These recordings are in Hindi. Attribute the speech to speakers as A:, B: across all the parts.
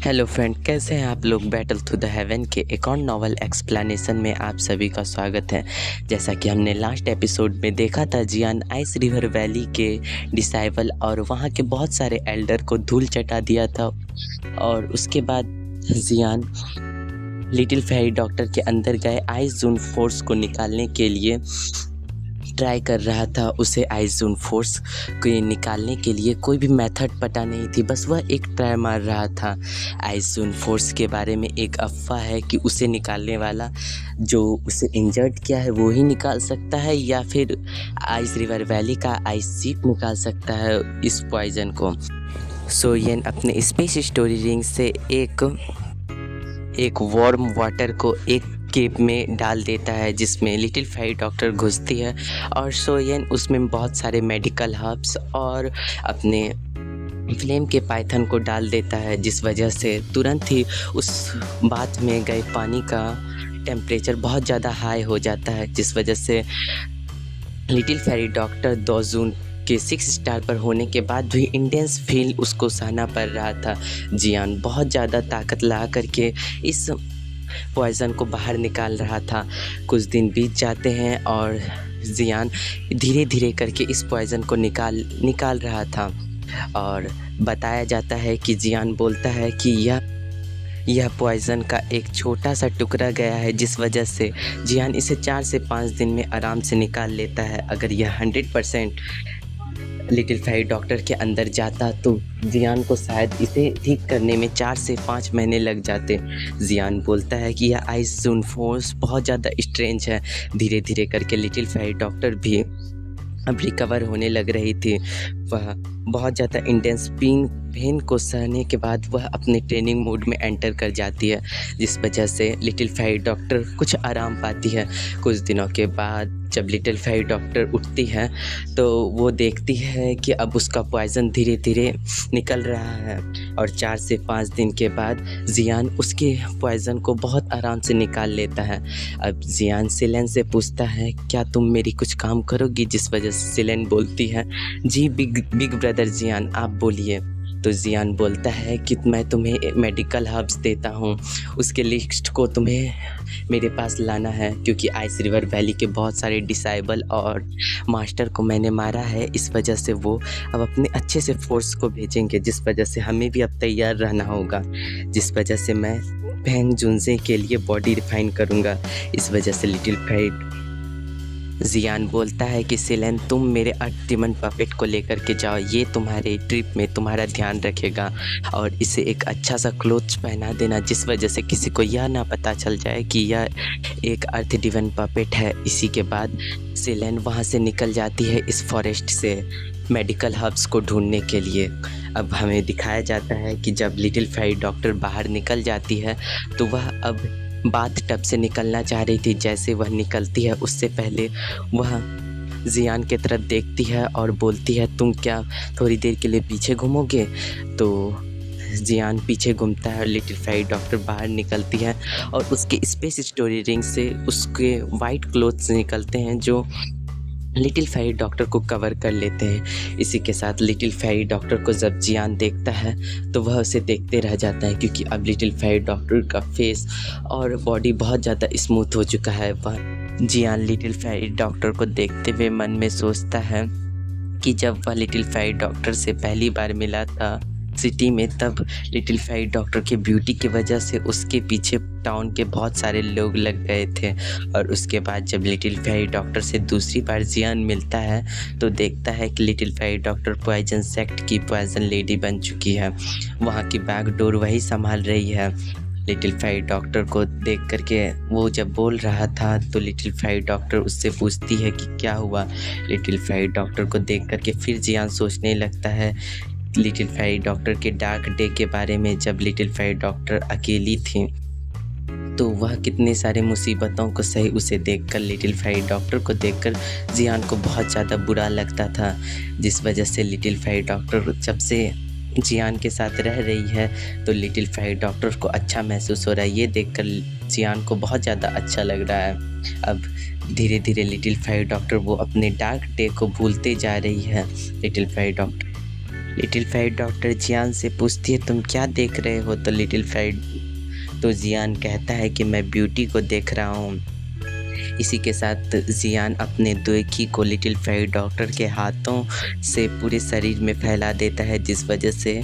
A: हेलो फ्रेंड, कैसे हैं आप लोग। बैटल थ्रू द हेवन के एक और नॉवल एक्सप्लेनेशन में आप सभी का स्वागत है। जैसा कि हमने लास्ट एपिसोड में देखा था, जियान आइस रिवर वैली के डिसाइबल और वहाँ के बहुत सारे एल्डर को धूल चटा दिया था। और उसके बाद जियान लिटिल फेरी डॉक्टर के अंदर गए आइस जोन फोर्स को निकालने के लिए ट्राई कर रहा था। उसे आइस जोन फोर्स को निकालने के लिए कोई भी मेथड पता नहीं थी, बस वह एक ट्राई मार रहा था। आइस जोन फोर्स के बारे में एक अफवाह है कि उसे निकालने वाला जो उसे इंजर्ड किया है वो ही निकाल सकता है, या फिर आइस रिवर वैली का आइस सीप निकाल सकता है इस पॉइजन को। सोयन अपने स्पेस स्टोरी रिंग से एक वार्म वाटर को एक केप में डाल देता है, जिसमें लिटिल फेरी डॉक्टर घुसती है और सोयन उसमें बहुत सारे मेडिकल हर्ब्स और अपने फ्लेम के पाइथन को डाल देता है, जिस वजह से तुरंत ही उस बाथ में गए पानी का टेम्परेचर बहुत ज़्यादा हाई हो जाता है, जिस वजह से लिटिल फेरी डॉक्टर 2 जून के 6 स्टार पर होने के बाद भी इंटेंस फील उसको सहना पड़ रहा था। जियान बहुत ज़्यादा ताकत ला करके इस पॉइज़न को बाहर निकाल रहा था। कुछ दिन बीत जाते हैं और जियान धीरे धीरे करके इस पॉइज़न को निकाल रहा था। और बताया जाता है कि जियान बोलता है कि यह पॉइज़न का एक छोटा सा टुकड़ा गया है, जिस वजह से जियान इसे 4 से 5 दिन में आराम से निकाल लेता है। अगर यह 100% लिटिल फेरी डॉक्टर के अंदर जाता तो जियान को शायद इसे ठीक करने में 4 से 5 महीने लग जाते। जियान बोलता है कि यह आइस जोन फोर्स बहुत ज़्यादा स्ट्रेंज है। धीरे धीरे करके लिटिल फेरी डॉक्टर भी अब रिकवर होने लग रही थी। वह बहुत ज़्यादा इंटेंस पेन को सहने के बाद वह अपने ट्रेनिंग मोड में एंटर कर जाती है, जिस वजह से लिटिल फेरी डॉक्टर कुछ आराम पाती है। कुछ दिनों के बाद जब लिटिल फेरी डॉक्टर उठती है तो वो देखती है कि अब उसका पॉइज़न धीरे धीरे निकल रहा है, और 4 से 5 दिन के बाद जियान उसके पॉइज़न को बहुत आराम से निकाल लेता है। अब जियान सिलेन से पूछता है, क्या तुम मेरी कुछ काम करोगी, जिस वजह से सिलेन बोलती है, जी बिग ब्रदर जियान, आप बोलिए। तो जियान बोलता है कि मैं तुम्हें मेडिकल हर्ब्स देता हूँ, उसके लिस्ट को तुम्हें मेरे पास लाना है, क्योंकि आइस रिवर वैली के बहुत सारे डिसाइबल और मास्टर को मैंने मारा है। इस वजह से वो अब अपने अच्छे से फोर्स को भेजेंगे, जिस वजह से हमें भी अब तैयार रहना होगा, जिस वजह से मैं फैंग जुनसे के लिए बॉडी रिफाइन करूँगा। इस वजह से लिटिल फेरी जियान बोलता है कि सिलेन, तुम मेरे अर्थिमन पपेट को लेकर के जाओ, ये तुम्हारे ट्रिप में तुम्हारा ध्यान रखेगा, और इसे एक अच्छा सा क्लोथ्स पहना देना, जिस वजह से किसी को यह ना पता चल जाए कि यह एक अर्थ डिवन पपेट है। इसी के बाद सिलेन वहाँ से निकल जाती है इस फॉरेस्ट से मेडिकल हर्ब्स को ढूंढने के लिए। अब हमें दिखाया जाता है कि जब लिटिल फेरी डॉक्टर बाहर निकल जाती है तो वह अब बाथ टब से निकलना चाह रही थी। जैसे वह निकलती है उससे पहले वह जियान की तरफ देखती है और बोलती है, तुम क्या थोड़ी देर के लिए पीछे घूमोगे। तो जियान पीछे घूमता है और लिटिल फेरी डॉक्टर बाहर निकलती है, और उसके स्पेस स्टोरी रिंग से उसके वाइट क्लोथ्स निकलते हैं जो लिटिल फेरी डॉक्टर को कवर कर लेते हैं। इसी के साथ लिटिल फेरी डॉक्टर को जब जियान देखता है तो वह उसे देखते रह जाता है, क्योंकि अब लिटिल फेरी डॉक्टर का फेस और बॉडी बहुत ज़्यादा स्मूथ हो चुका है। वह जियान लिटिल फेरी डॉक्टर को देखते हुए मन में सोचता है कि जब वह लिटिल फेरी डॉक्टर से पहली बार मिला था सिटी में, तब लिटिल फेरी डॉक्टर के ब्यूटी की वजह से उसके पीछे टाउन के बहुत सारे लोग लग गए थे। और उसके बाद जब लिटिल फेरी डॉक्टर से दूसरी बार जियान मिलता है तो देखता है कि little fairy doctor poison sect की पॉइजन लेडी बन चुकी है। वहाँ की बैक डोर वही संभाल रही है। लिटिल फेरी डॉक्टर को देख करके वो जब बोल रहा था तो लिटिल फेरी डॉक्टर उससे पूछती है कि क्या हुआ। लिटिल फेरी डॉक्टर को देख करके फिर जियान सोचने लगता है लिटिल फेरी डॉक्टर के डार्क डे के बारे में, जब लिटिल फेरी डॉक्टर अकेली थी तो वह कितने सारे मुसीबतों को सही। उसे देखकर लिटिल फेरी डॉक्टर को देखकर जियान को बहुत ज़्यादा बुरा लगता था, जिस वजह से लिटिल फेरी डॉक्टर जब से जियान के साथ रह रही है तो लिटिल फेरी डॉक्टर को अच्छा महसूस हो रहा है। ये देखकर जियान को बहुत ज़्यादा अच्छा लग रहा है। अब धीरे धीरे लिटिल फेरी डॉक्टर वो अपने डार्क डे को भूलते जा रही है। Little fairy doctor little fight doctor जियान से पूछती है तुम क्या देख रहे हो? तो लिटिल फाइट तो जियान कहता है कि मैं ब्यूटी को देख रहा हूँ। इसी के साथ जियान अपने दोएकी को लिटिल फाइट डॉक्टर के हाथों से पूरे शरीर में फैला देता है, जिस वजह से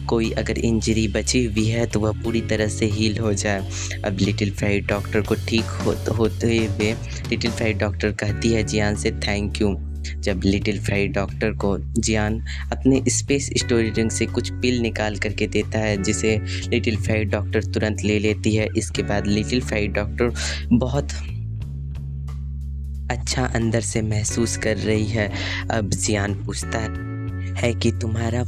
A: कोई अगर इंजरी बची हुई है तो वह पूरी तरह से हील हो जाए। अब लिटिल फाइट डॉक्टर को ठीक होते हुए लिटिल फाइट डॉक्टर कहती है जियान से थैंक यू। जब लिटिल फाइट डॉक्टर को जियान अपने स्पेस स्टोरेज रिंग से कुछ पिल निकाल करके देता है, जिसे लिटिल फाइट डॉक्टर तुरंत ले लेती है। इसके बाद लिटिल फाइट डॉक्टर बहुत अच्छा अंदर से महसूस कर रही है। अब जियान पूछता है कि तुम्हारा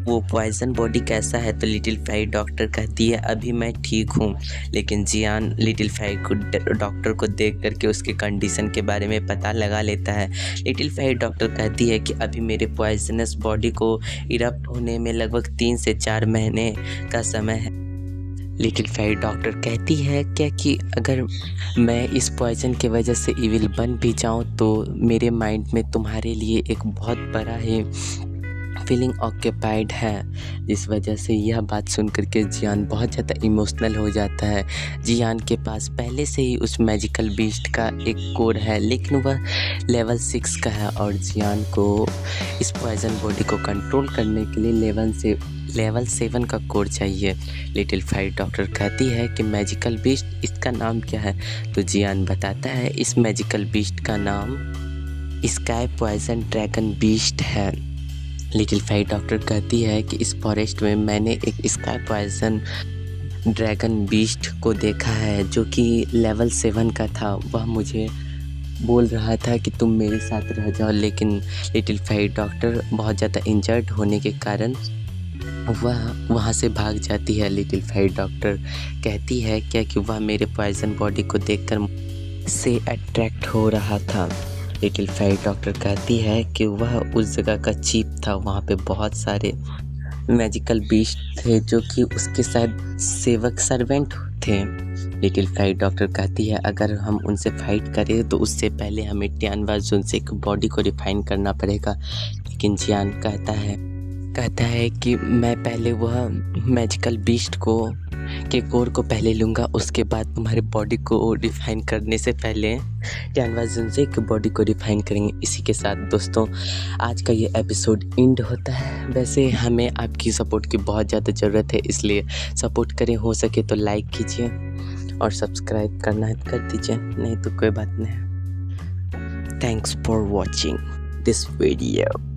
A: वो पॉइजन बॉडी कैसा है? तो लिटिल फाइट डॉक्टर कहती है अभी मैं ठीक हूँ। लेकिन जियान लिटिल फाइट को डॉक्टर को देख करके उसके कंडीशन के बारे में पता लगा लेता है। लिटिल फाइट डॉक्टर कहती है कि अभी मेरे पॉइजनस बॉडी को इरप्ट होने में लगभग 3 से 4 महीने का समय है। लिटिल फाइट डॉक्टर कहती है क्या कि अगर मैं इस पॉइजन की वजह से इविल बन भी जाऊँ तो मेरे माइंड में तुम्हारे लिए एक बहुत बड़ा ही फीलिंग ऑक्यूपाइड है। जिस वजह से यह बात सुन कर के जियान बहुत ज़्यादा इमोशनल हो जाता है। जियान के पास पहले से ही उस मैजिकल बीस्ट का एक कोड है, लेकिन वह लेवल 6 का है और जियान को इस पॉइजन बॉडी को कंट्रोल करने के लिए लेवल 7 का कोड चाहिए। लिटिल फाइट डॉक्टर कहती है कि मैजिकल बीस्ट इसका नाम क्या है? तो जियान बताता है इस मैजिकल बीस्ट का नाम स्काई पॉइजन ड्रैगन बीस्ट है। लिटिल फाइट डॉक्टर कहती है कि इस फॉरेस्ट में मैंने एक स्काई पॉइजन ड्रैगन बीस्ट को देखा है जो कि लेवल 7 का था। वह मुझे बोल रहा था कि तुम मेरे साथ रह जाओ, लेकिन लिटिल फाइट डॉक्टर बहुत ज़्यादा इंजर्ड होने के कारण वह वहाँ से भाग जाती है। लिटिल फाइट डॉक्टर कहती है क्या कि वह मेरे पॉइजन बॉडी को देखकर से अट्रैक्ट हो रहा था। लिटिल फाइट डॉक्टर कहती है कि वह उस जगह का चीफ था, वहाँ पे बहुत सारे मैजिकल बीस्ट थे जो कि उसके शायद सेवक सर्वेंट थे। लिटिल फाइट डॉक्टर कहती है अगर हम उनसे फाइट करें तो उससे पहले हमें टियानवा जुनसे की बॉडी को रिफाइन करना पड़ेगा। लेकिन जियान कहता है कि मैं पहले वह मैजिकल बीस्ट के कोर को पहले लूँगा, उसके बाद तुम्हारे बॉडी को रिफाइन करने से पहले टियानवा जुनसे की बॉडी को रिफाइन करेंगे। इसी के साथ दोस्तों आज का ये एपिसोड एंड होता है। वैसे हमें आपकी सपोर्ट की बहुत ज़्यादा ज़रूरत है, इसलिए सपोर्ट करें, हो सके तो लाइक कीजिए और सब्सक्राइब करना है कर दीजिए, नहीं तो कोई बात नहीं। Thanks for watching this video.